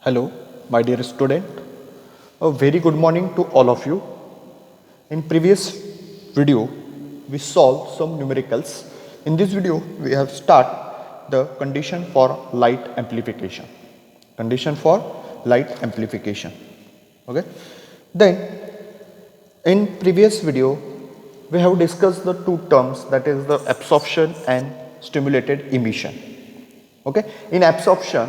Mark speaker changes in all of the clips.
Speaker 1: Hello, my dear student. A very good morning to all of you. In previous video, we solved some numericals. In this video, we have start the condition for light amplification. Condition for light amplification. Okay. Then, in previous video, we have discussed the two terms, that is the absorption and stimulated emission. Okay. In absorption,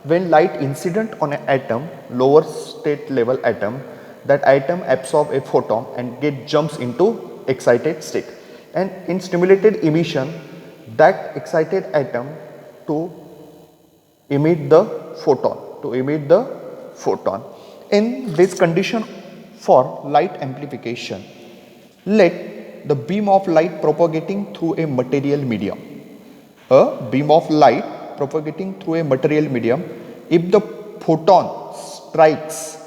Speaker 1: when light incident on an atom, lower state level atom, that atom absorb a photon and get jumps into excited state. And in stimulated emission, that excited atom to emit the photon. In this condition for light amplification, let the beam of light propagating through a material medium, if the photon strikes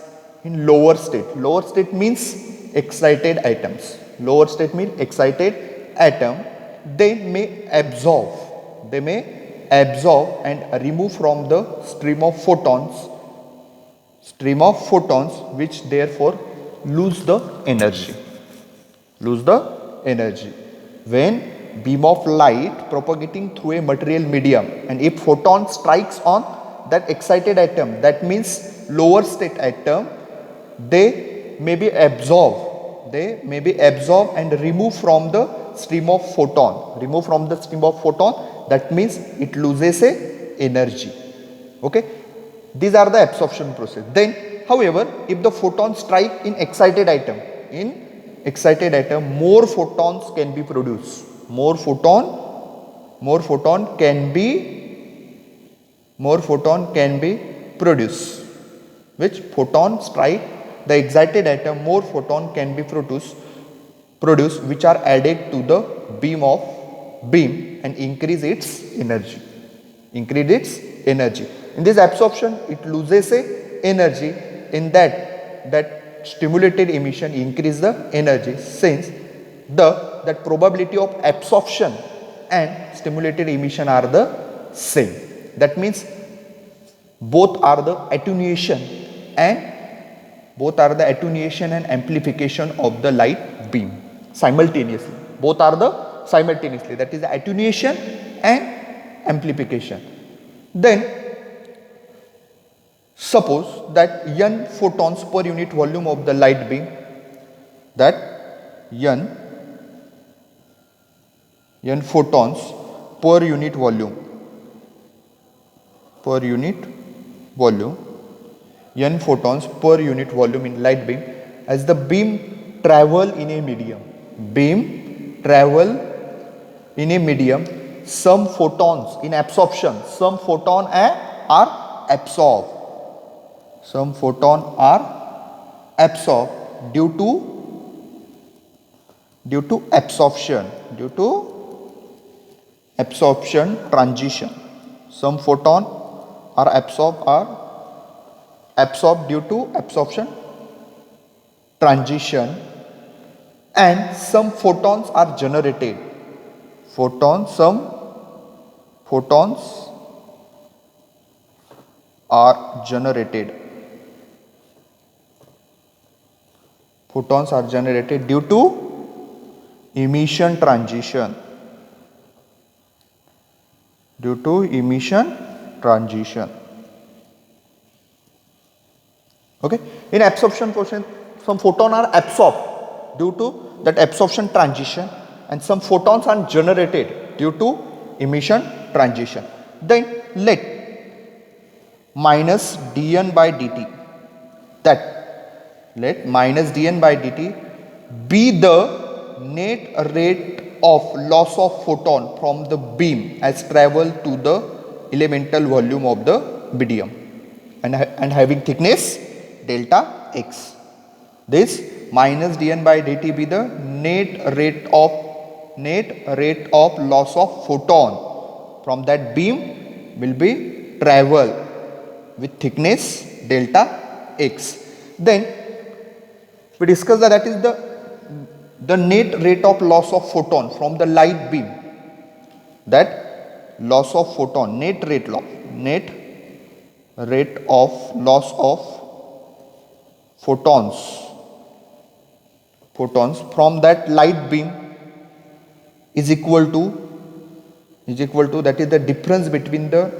Speaker 1: in lower state means excited atoms, they may absorb and remove from the stream of photons, which therefore lose the energy. When beam of light propagating through a material medium, and if photon strikes on that excited atom, that means lower state atom, they may be absorbed and remove from the stream of photon. That means it loses a energy. Okay, these are the absorption process. Then however, if the photon strike in excited atom, more photons can be produced. More photon can be produced. Which photon strike the excited atom, more photon can be produced, which are added to the beam and increase its energy. In this absorption, it loses a energy. In that stimulated emission increase the energy, since that probability of absorption and stimulated emission are the same. That means both are the attenuation and amplification of the light beam simultaneously. That is the attenuation and amplification. Then suppose that n photons per unit volume of the light beam, that n photons per unit volume, n photons per unit volume in light beam, as the beam travel in a medium, some photons in absorption, some photon are absorbed due to absorption transition. Some photon are absorbed due to absorption transition, and some photons are generated. Some photons are generated due to emission transition. Okay, in absorption process, some photons are absorbed due to that absorption transition, and some photons are generated due to emission transition. Then let minus dN by dt be the net rate of loss of photon from the beam as travel to the elemental volume of the medium, and having thickness delta x. This minus dN by dt be the net rate of loss of photon from that beam will be travel with thickness delta x. Then we discussed that is the net rate of loss of photon from the light beam. That loss of photon, net rate of loss of photons from that light beam is equal to that is the difference between the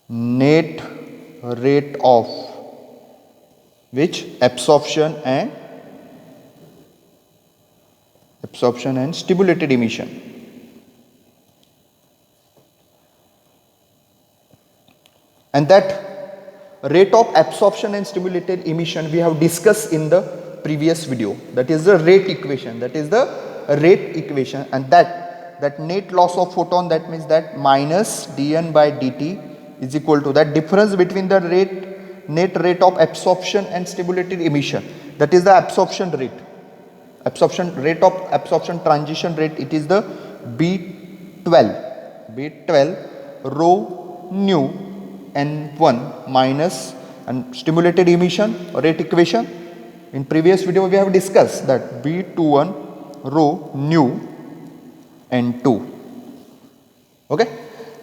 Speaker 1: net rate of which absorption and stimulated emission. And that rate of absorption and stimulated emission we have discussed in the previous video. That is the rate equation. And that net loss of photon, that means that minus dN by dt is equal to that difference between the net rate of absorption and stimulated emission. That is the absorption rate of absorption transition rate. It is the B12 rho nu N1 minus and stimulated emission rate equation. In previous video we have discussed that B21 rho nu N2. Okay,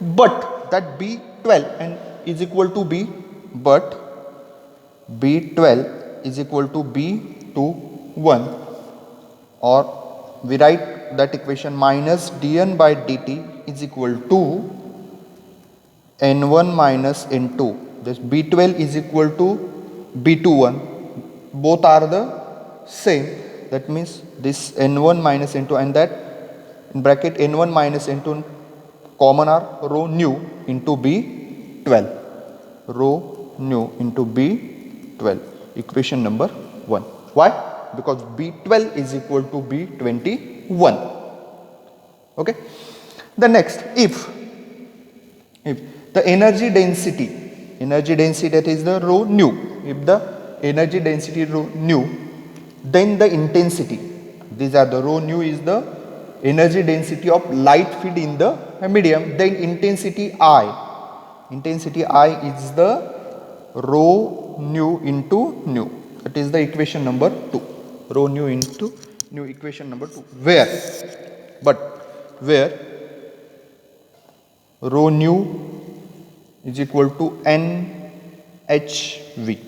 Speaker 1: but that B12 and is equal to B21, or we write that equation minus dN by dt is equal to N1 minus N2. This B12 is equal to B21. Both are the same. That means this N1 minus N2, and that in bracket N1 minus N2 common are rho nu into B12. Equation number 1. Why? Because B12 is equal to B21. Okay. The next, if the energy density that is the rho nu, if the energy density rho nu, then the intensity, these are the rho nu is the energy density of light field in the medium, then intensity I is the rho nu into nu. That is the equation number 2. Rho nu into nu, equation number 2. Where rho nu is equal to NHV,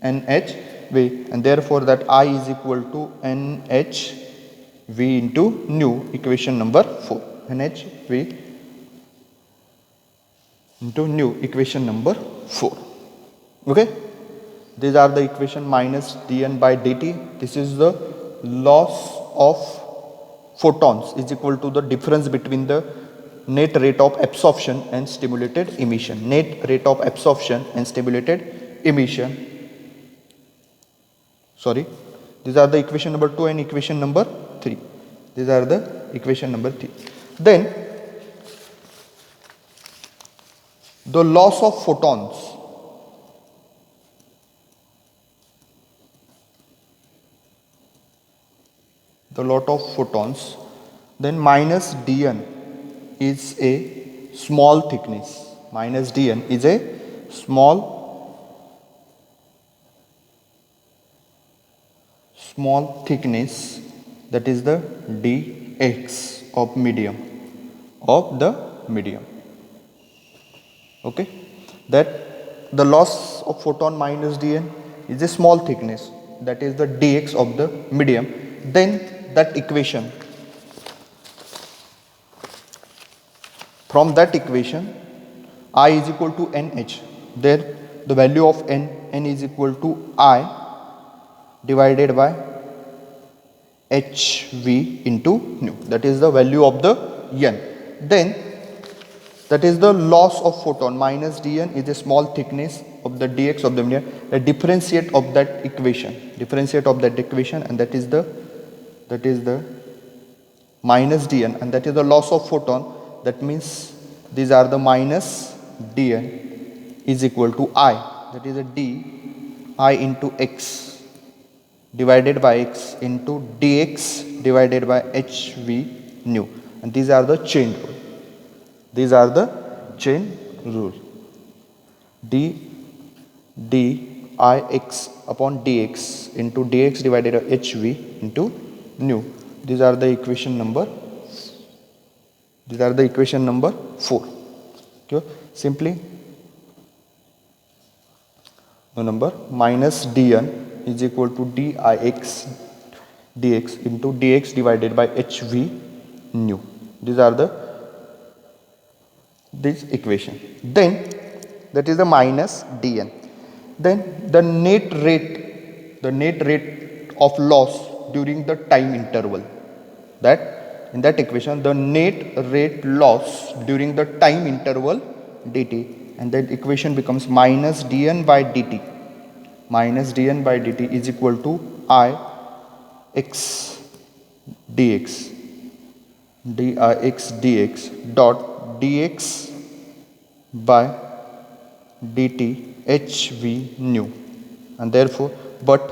Speaker 1: and therefore that I is equal to NHV into nu, equation number 4. NHV into nu, equation number 4. Okay, these are the equation minus dN by dt. This is the loss of photons is equal to the difference between the net rate of absorption and stimulated emission. Sorry, these are the equation number 2 and equation number 3. Then the loss of photons then minus dN is a small thickness. Small thickness, that is the dx of the medium. Okay, that the loss of photon minus dN is a small thickness, that is the dx of the medium. Then that equation, from that equation, I is equal to NH. There the value of N is equal to I divided by HV into nu. That is the value of the N. Then that is the loss of photon minus dN is a small thickness of the dx of the medium. The differentiate of that equation, and that is the minus dN, and that is the loss of photon. That means these are the minus dN is equal to I, that is a d I into x divided by x into dx divided by hv nu, and these are the chain rule. Dix upon dx into dx divided by hv into nu. These are the equation number 4. Okay, simply the number minus dn is equal to dix dx into dx divided by hv nu. These are this equation. Then that is the minus dn. Then the net rate of loss during the time interval, that in that equation the net rate loss during the time interval dt, and that equation becomes minus dn by dt is equal to I x dx dot dx by dt hv nu, and therefore but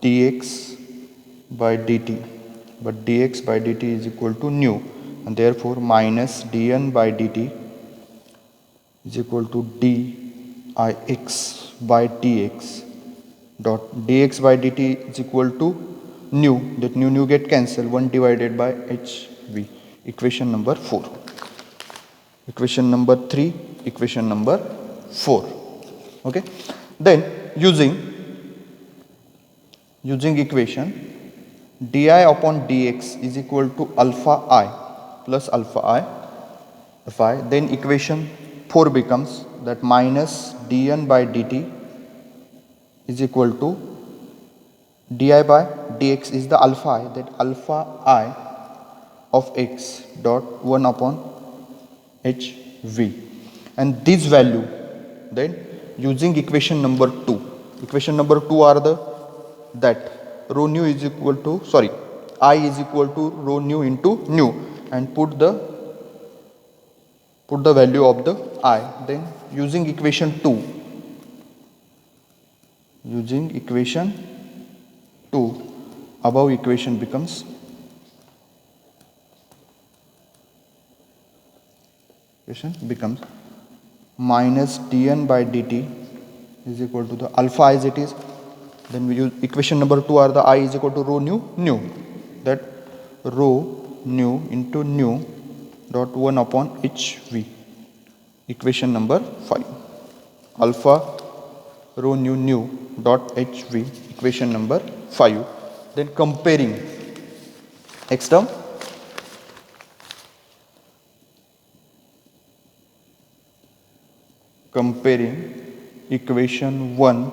Speaker 1: dx by dt is equal to nu, and therefore minus dn by dt is equal to dix by dx dot dx by dt is equal to nu, that nu get cancelled, 1 divided by hv. Equation number 4. Equation number 3, equation number 4. Okay, then using equation di upon dx is equal to alpha I plus alpha I fi, then equation 4 becomes that minus dn by dt is equal to di by dx is the alpha I, that alpha I of x dot 1 upon hv, and this value then using equation number 2 are the that rho nu is equal to I is equal to rho nu into nu, and put the value of the I. Then using equation 2 above equation becomes minus dn by dt is equal to the alpha as it is. Then we use equation number 2 are the I is equal to rho nu, that rho nu into nu dot 1 upon hv. Equation number 5, alpha rho nu dot hv, equation number 5. Then comparing next term, comparing equation 1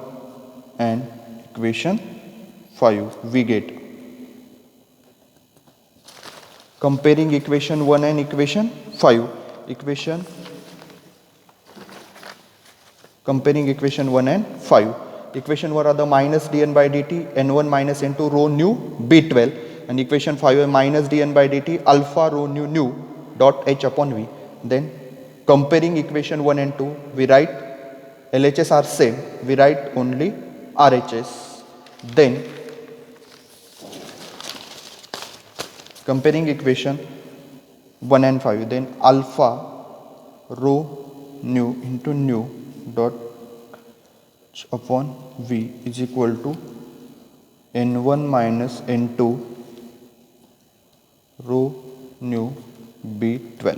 Speaker 1: and equation 5, we get comparing equation 1 and equation 5. Comparing equation 1 and 5. Equation 1 are the minus dn by dt n1 minus n2 rho nu b12, and equation 5 are minus dn by dt alpha rho nu dot h upon v. Then comparing equation 1 and 2, we write LHS are same, we write only RHS. Then comparing equation 1 and 5, then alpha rho nu into nu dot h upon v is equal to n1 minus n2 rho nu b12.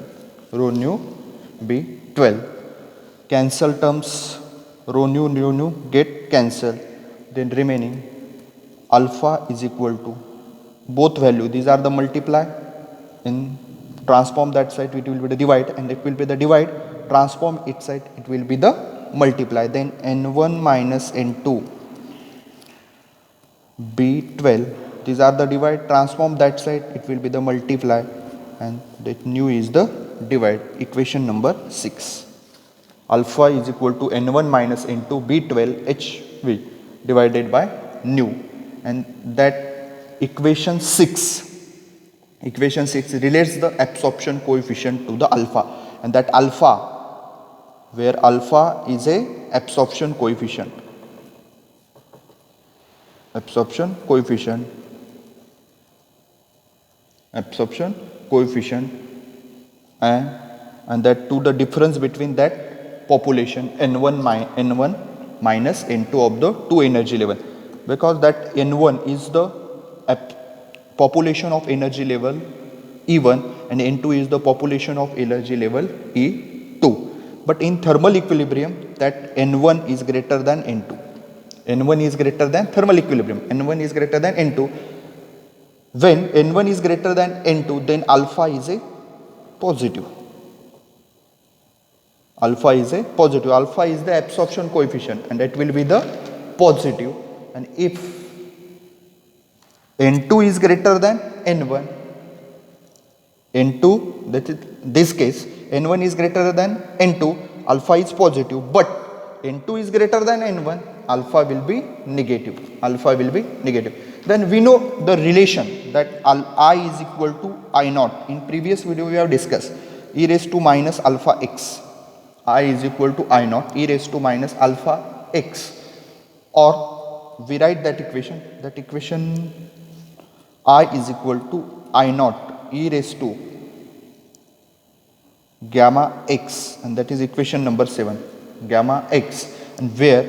Speaker 1: Cancel terms, rho nu get cancelled, then remaining alpha is equal to both value, these are the multiply, in transform that side it will be the divide, and it will be the divide, transform its side it will be the multiply. Then n1 minus n2 b12, these are the divide, transform that side it will be the multiply, and that nu is the divide. Equation number 6, alpha is equal to n1 minus n2 b12 hv divided by nu, and that equation 6 relates the absorption coefficient to the alpha, and that alpha, where alpha is a absorption coefficient, and that to the difference between that population n1 minus N2 of the two energy level, because that N1 is the population of energy level E1 and N2 is the population of energy level E2. But in thermal equilibrium, that N1 is greater than N2. N1 is greater than thermal equilibrium. N1 is greater than N2. When N1 is greater than N2, then alpha is a positive. Alpha is a positive. Alpha is the absorption coefficient and it will be the positive. And if N2 is greater than N1, N2, that is this case, N1 is greater than N2, alpha is positive, but N2 is greater than N1, alpha will be negative. Alpha will be negative. Then we know the relation that I is equal to I naught. In previous video we have discussed e raised to minus alpha x. I is equal to I naught e raised to minus alpha x. Or we write that equation I is equal to I naught e raised to gamma x, and that is equation number 7, gamma x, and where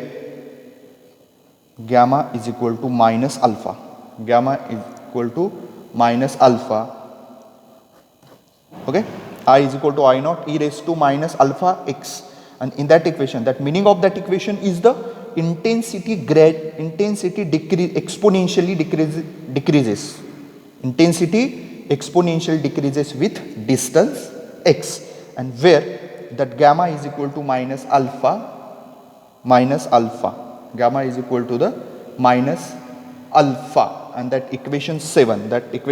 Speaker 1: gamma is equal to minus alpha. Gamma is equal to minus alpha. Okay, I is equal to I naught e raised to minus alpha x, and in that equation, that meaning of that equation is the intensity exponentially decreases. Intensity exponentially decreases with distance x, and where that gamma is equal to minus alpha. Gamma is equal to the minus alpha, and that equation 7, that is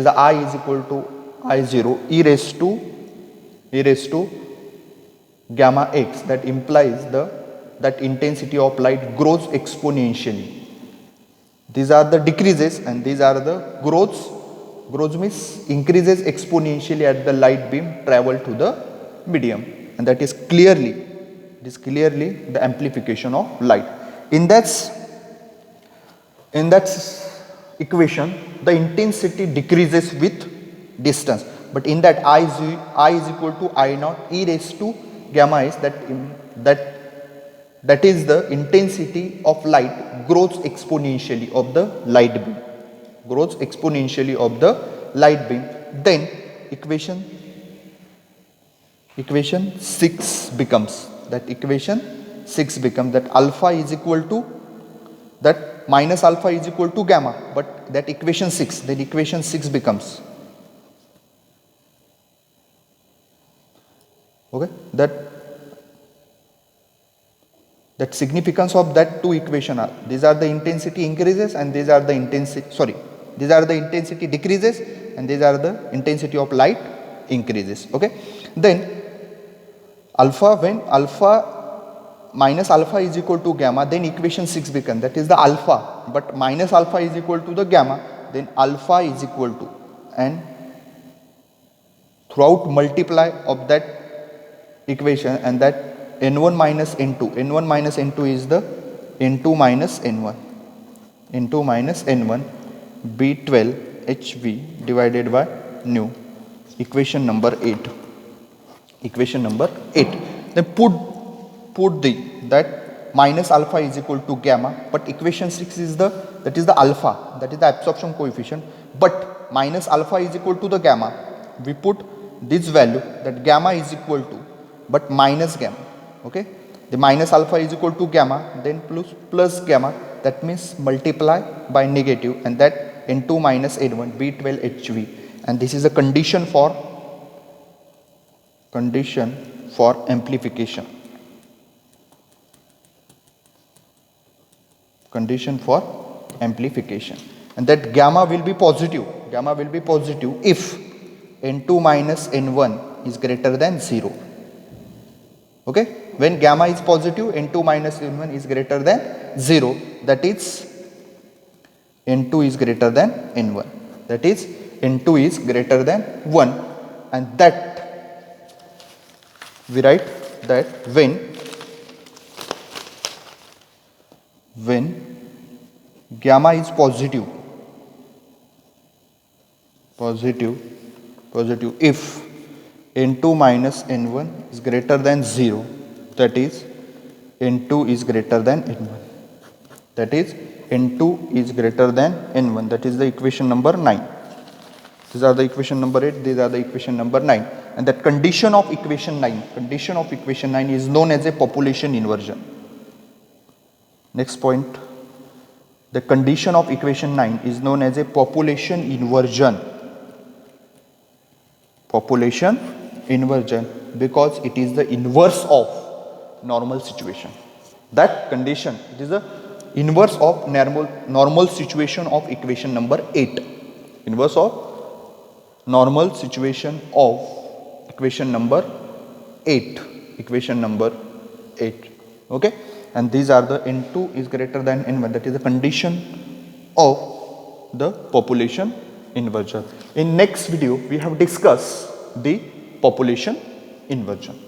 Speaker 1: the I is equal to I0 e raised to gamma x, that implies that intensity of light grows exponentially. These are the decreases and these are the growths. Growth means increases exponentially at the light beam travel to the medium, and that is clearly the amplification of light. In that equation, the intensity decreases with distance, but in that I is equal to I naught e raised to gamma is that is the intensity of light grows exponentially of the light beam. Then equation 6 becomes that alpha is equal to that minus alpha is equal to gamma, but that equation 6 becomes, okay, that significance of that two equation are, these are the intensity increases and these are the intensity decreases and these are the intensity of light increases. Okay, then when minus alpha is equal to gamma, then equation 6 becomes, that is the alpha, but minus alpha is equal to the gamma, then alpha is equal to, and throughout multiply of that equation, and that n1 minus n2 is the n2 minus n1 B12 HV divided by nu, equation number 8. Then put that minus alpha is equal to gamma, but equation 6 is the alpha, that is the absorption coefficient, but minus alpha is equal to the gamma. We put this value, that gamma is equal to, but minus gamma. Okay, the minus alpha is equal to gamma, then plus gamma, that means multiply by negative, and that n2 minus n1 B12 HV, and this is a condition for amplification. And that gamma will be positive if n2 minus n1 is greater than 0. Okay, when gamma is positive, n2 minus n1 is greater than 0, that is n2 is greater than n1, that is n2 is greater than 1, and that we write that when gamma is positive if n2 minus n1 is greater than 0, that is n2 is greater than n1. That is n2 is greater than n1. That is the equation number 9. These are the equation number 8. These are the equation number 9. And that condition of equation 9 is known as a population inversion. Next point. The condition of equation 9 is known as a population inversion. Population inversion, because it is the inverse of normal situation. That condition, it is the inverse of normal situation of equation number 8. Inverse of normal situation of equation number 8. Equation number 8. Okay. And these are the n2 is greater than n1. That is the condition of the population inversion. In next video, we have discussed the population inversion.